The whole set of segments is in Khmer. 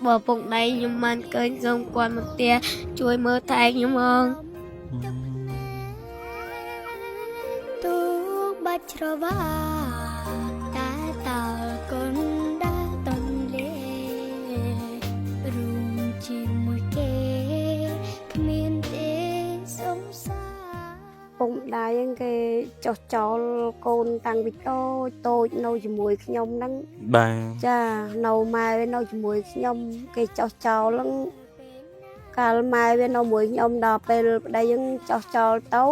បើពុកដៃខ្ញុំបានឃើញសូមគាត់មកផ្ទះជួយមើលថែខ្ញុំផងទូបាច់ច្រវាតែតើកូនដើរតន់លេរួមជាមួយគេគ្មានទេសង្សារពុកម្ដាយហ្នឹងគេចោះចោលកូនតាំងពីតូចនៅជាមួយខ្ញុំហ្នឹងបាទចានៅម៉ែវានៅជាមួយខ្ញុំគេចោះចោលហ្នឹងកាលម៉ែវានៅមួយខ្ញុំដល់ពេលប្តីហ្នឹងចោះចោលទៅ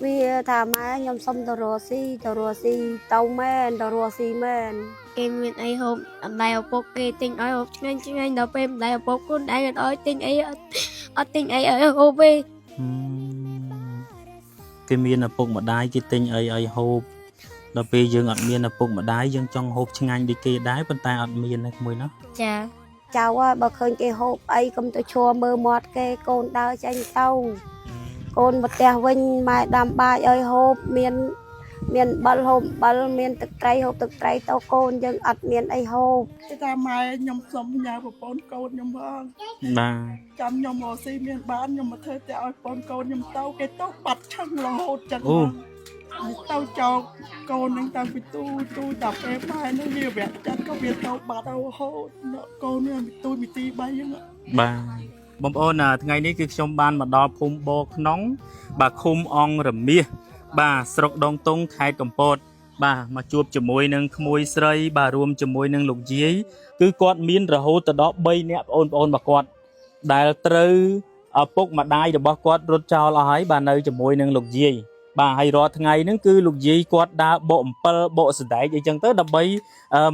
វាថាម៉ែខ្ញុំសុំទៅរស់ស៊ីទៅមែនទៅរស់ស៊ីមែនគេមានអីហូបអត់ដៃឪពុកគេទិញឲ្យហូបឆ្ងាញ់ដល់ពេលម្ដាយឪពុកខ្លួនឯងអត់ឲ្យទិញអីអត់ទិញអីឲ្យហូបទេគេមានឪពុកម្ដាយគេទិញអីហូបដល់ពេលយើងអត់មានឪពុកម្ដាយយើងចង់ហូបឆ្ងាញ់ដូចគេដែរប៉ុន្តែអត់មានទេក្មួយណាចាចៅបើឃើញគេហូបអីកុំទៅឈរមើលមាត់គេកូនដើរចេញទៅកូនមកផ្ទះវិញម៉ែដាំបាយឲ្យហូបមានបាល់ហូបបាល់មានទឹកត្រីហូបទឹកត្រីទៅកូនយើងអត់មានអីហូបគេថាម៉ែខ្ញុំសុំញ៉ាប្រពន្ធកូនខ្ញុំផងបាទចាំខ្ញុំមកស៊ីមានបានខ្ញុំមកធ្វើតែឲ្យប្រពន្ធកូនខ្ញុំទៅគេទៅបាត់ឆឹងរហូតចឹងទៅចោលកូននឹងតាំងពីទូតាពេលម៉ែនឹងវាវាក់ចិត្តក៏វាទៅបាត់រហូតកូននឹងទូមីទី3ហ្នឹងបាទបងប្អូនថ្ងៃនេះគឺខ្ញុំបានមកដល់ភូមិបរក្នុងបាទឃុំអង្គរមាសបាទស្រុកដងតុងខេត្តកំពតបាទមកជួបជាមួយនឹងក្មួយស្រីបាទរួមជាមួយនឹងលោកយាយគឺគាត់មានរហូតដល់3នាក់បងប្អូនរបស់គាត់ដែលត្រូវឪពុកម្ដាយរបស់គាត់រត់ចោលអស់ហើយបាទនៅជាមួយនឹងលោកយាយបាទហើយរាល់ថ្ងៃហ្នឹងគឺលោកយាយគាត់ដើរបកអំពិលបកសណ្ដែកអីចឹងទៅដើម្បី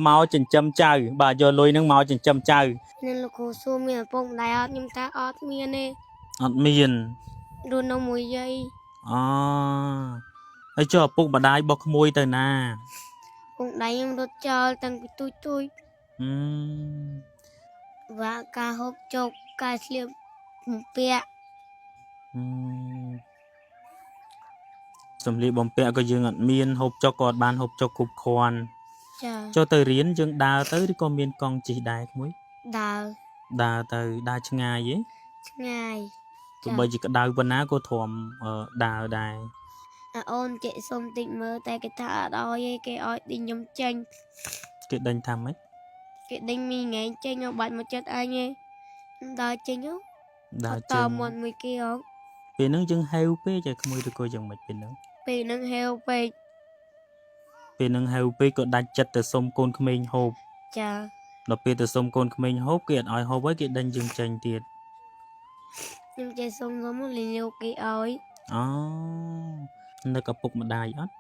មកចិញ្ចឹមចៅបាទយកលុយហ្នឹងមកចិញ្ចឹមចៅនឹងលោកគ្រូសួរមានឪពុកម្ដាយអត់ខ្ញុំថាអត់មានទេអត់មានរស់នៅមួយយាយហើយចុះឪពុកម្ដាយរបស់ក្មួយទៅណាពុកម្ដាយខ្ញុំរត់ចោលតាំងពីទូចវាការហូបចុកការស្លៀកបំពាក់សម្លៀកបំពាក់ក៏យើងអត់មានហូបចុកក៏អត់បានហូបចុកគ្រប់គ្រាន់ចាចុះទៅរៀនយើងដើរទៅឬក៏មានកង់ជិះដែរក្មួយដើរឆ្ងាយទេឆ្ងាយទោះបីជាក្តៅប៉ុណ្ណាក៏ទ្រាំដើរដែរអូនចេះសុំតិចមើលតែគេថាអត់ឲ្យទេគេឲ្យដេញខ្ញុំចេញគេដេញថាម៉េចគេដេញមីងែងចេញឲ្យបាច់មកចិត្តអញទេដើរចេញដើរចេញតមាត់មួយគេពេលហ្នឹងយើងហេវពេកឲ្យក្មួយឬក៏យ៉ាងម៉េចពេលហ្នឹងហេវពេកក៏ដាច់ចិត្តទៅសុំកូនក្មេងហូបចាដល់ពេលទៅសុំកូនក្មេងហូបគេអត់ឲ្យហូបហើយគេដេញយើងចេញទៀតខ្ញុំចេះសុំលេងលោកគេឲ្យនឹកឪពុកម្ដាយអត់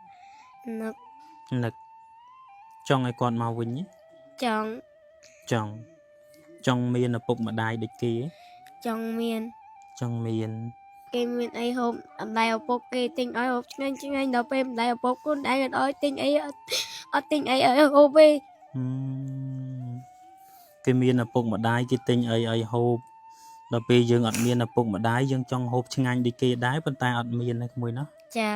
នឹកចង់ឲ្យគាត់មកវិញចង់មានឪពុកម្ដាយដូចគេចង់មានគេមានអីហូបអត់ដៃឪពុកគេទិញឲ្យហូបឆ្ងាញ់ដល់ពេលម្ដាយឪពុកខ្លួនឯងអត់ឲ្យទិញអីអត់ទិញអីឲ្យហូបទេគេមានឪពុកម្ដាយគេទិញអីហូបដល់ពេលយើងអត់មានឪពុកម្ដាយយើងចង់ហូបឆ្ងាញ់ដូចគេដែរប៉ុន្តែអត់មានទេក្មួយណាចា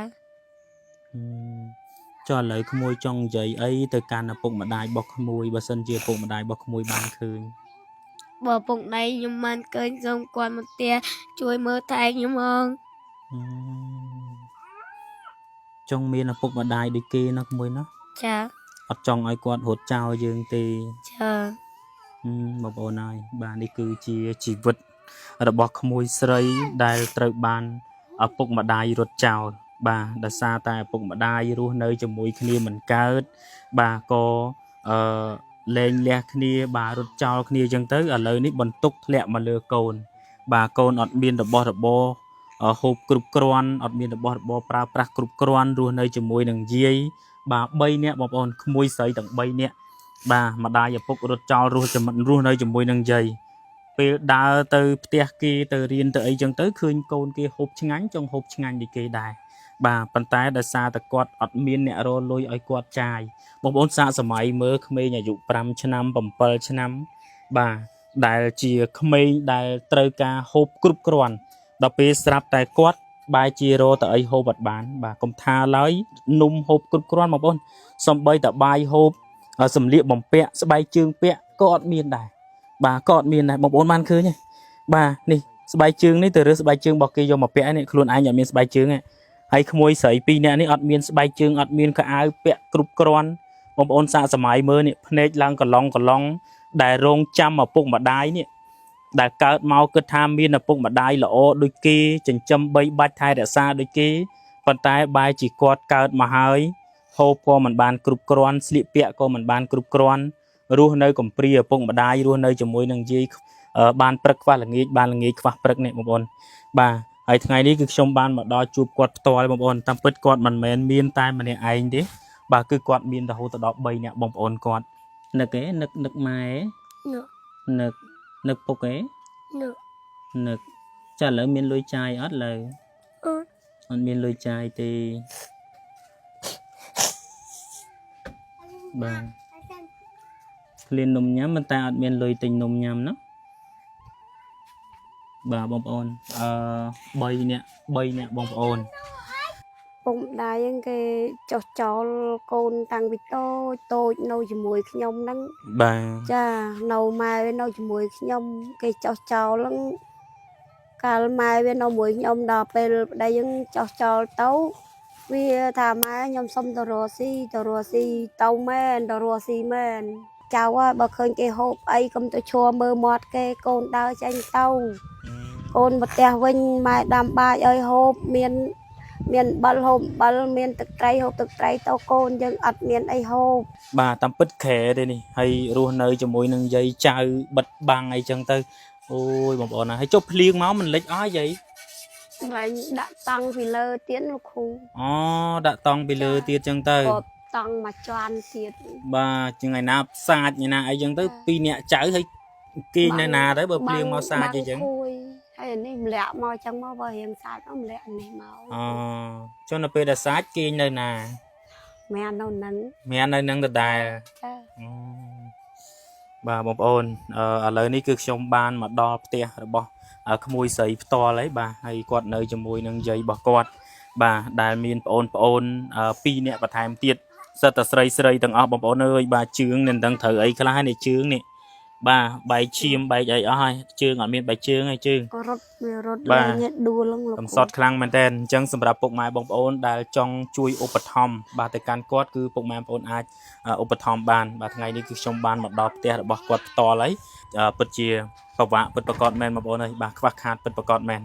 ចុះឥឡូវក្មួយចង់និយាយអីទៅកាន់ឪពុកម្ដាយរបស់ក្មួយបើសិនជាឪពុកម្ដាយរបស់ក្មួយបានឃើញបើឪពុកម្ដាយខ្ញុំបានឃើញសូមគាត់មកផ្ទះជួយមើលថែខ្ញុំផងចង់មានឪពុកម្ដាយដូចគេណាក្មួយណាចាអត់ចង់ឲ្យគាត់រត់ចោលយើងទេចាបងប្អូនហើយបាទនេះគឺជាជីវិតរបស់ក្មួយស្រីដែលត្រូវបានឪពុកម្ដាយរត់ចោលបាទដោយសារតែឪពុកម្ដាយរស់នៅជាមួយគ្នាមិនកើតបាទក៏លែងលះគ្នាបាទរត់ចោលគ្នាអញ្ចឹងទៅឥឡូវនេះបន្ទុកធ្លាក់មកលើកូនបាទកូនអត់មានរបស់របរហូបគ្រប់គ្រាន់អត់មានរបស់របរប្រើប្រាស់គ្រប់គ្រាន់រស់នៅជាមួយនឹងយាយបាទ3នាក់បងប្អូនក្មួយស្រីទាំង3នាក់បាទម្ដាយឪពុករត់ចោលរស់នៅជាមួយនឹងយាយពេលដើរទៅផ្ទះគេទៅរៀនទៅអីចឹងទៅឃើញកូនគេហូបឆ្ងាញ់ចង់ហូបឆ្ងាញ់ដូចគេដែរបាទប៉ុន្តែដោយសារតែគាត់អត់មានអ្នករលុយឲ្យគាត់ចាយបងប្អូនសាកសម័យមើលក្មេងអាយុ5ឆ្នាំ7ឆ្នាំបាទដែលជាក្មេងដែលត្រូវការហូបគ្រប់គ្រាន់ដល់ពេលស្រាប់តែគាត់បែរជារទៅអីហូបអត់បានបាទកុំថាឡើយនំហូបគ្រប់គ្រាន់បងប្អូនសំបីតបាយហូបសម្លៀកបំពាក់ស្បែកជើងពាក់ក៏អត់មានដែរ bà cọt miền này bóng ôn ban khơi nhỉ bà nè bài chương này từ rửa bài chương bọc kia vô một pẹ này luôn ai nhận miền bài chương này hay khmôi sấy pi nè này ọt miền bài chương ọt miền cả áo pẹ cục cron bóng ôn xa sớm mai mơ nè phết lang còn long đại rong chăm ở bụng mà đái nè đại cả mau cứ tham miền ở bụng mà đái là ô đôi kia chỉnh châm bay bát thai đã xa đôi kia còn tai bài chỉ quạt cả mà hơi hộp co mình bàn cục cron slip pẹ co mình bàn cục cron ruh nơi cầm pri ở bụng mà đái ruh nơi chồng môi nâng dây ban prek qua là nghĩ qua prek này một bọn bà ấy ngày đi cứ trong ban mà đo chụp quạt to một bọn tam pít quạt mình men miên tai mà này anh đấy bà cứ quạt miên đầu từ đó bay nè bông ôn quạt nực ấy nực mai nực bốc ấy nực trả lời miên lôi chai ớt lời on miên lôi chai thì bà liền nôm nhám mình ta miên lôi tình nôm nhám nó bà bông ôn bay nè bông ôn bụng đai những cái cho con tăng bị tôi nấu chỉ mùi nhom nắng bà cha nấu mai bên nấu chỉ mùi nhom cái cho lắm cả mai bên nấu mùi nhom đỏ về đây những cho tấu vì thà mai nhom xong tàu rò tàu men chào qua bậc hơn cái hộp ấy cầm tôi chua mơ mọt cái con đau tranh tàu con một tè vinh mai đam ba ơi hộp miền hộp miền thực trái tàu con nhưng ắt miền ấy hộp bà tắm bít khẽ đây nè hay ruột nơi cho môi nâng dây chào bật bằng ấy chân tư ôi bọn này hay chụp liên máu mình lấy ai vậy lại đã tăng vì lơ tiến lục khu đã tăng vì lơ tiết chân tư tăng mà choan tiết bà chừng ngày nào xa như nào ấy chân tư pi nè chở hay kia này nà đấy bờ liên máu xa chứ chân hay là lẹ mau chẳng mau vào hiện sát nó lẹ này máu cho nó pe đã sát kia nơi nà mẹ nó nâng được đài bà bông ôn ở lời này cứ trong ban mà đo tia rồi bỏ khơi môi sấy to lấy bà hay quạt nơi cho môi nâng dây bỏ quạt bà đài miền ôn pi nè và tham tiết sợ ta sấy từng bông ôn ơi bà trướng nên đang thở ấy cái lá này trướng nè bà bài chim bài ấy ai trướng ở miền bài trướng hay trướng bà cầm sọt khăn mình tên chẳng sầm rạp bụng mai bông ôn đã trong chui opetom bà tới can quát cứ bụng mai ôn ai opetom ban bà ngày đi cứ trong ban một đọt tia bỏ quạt to lấy bật chia bảo vạ bật bạc cọt men mà bông ơi bà khát bật bạc cọt men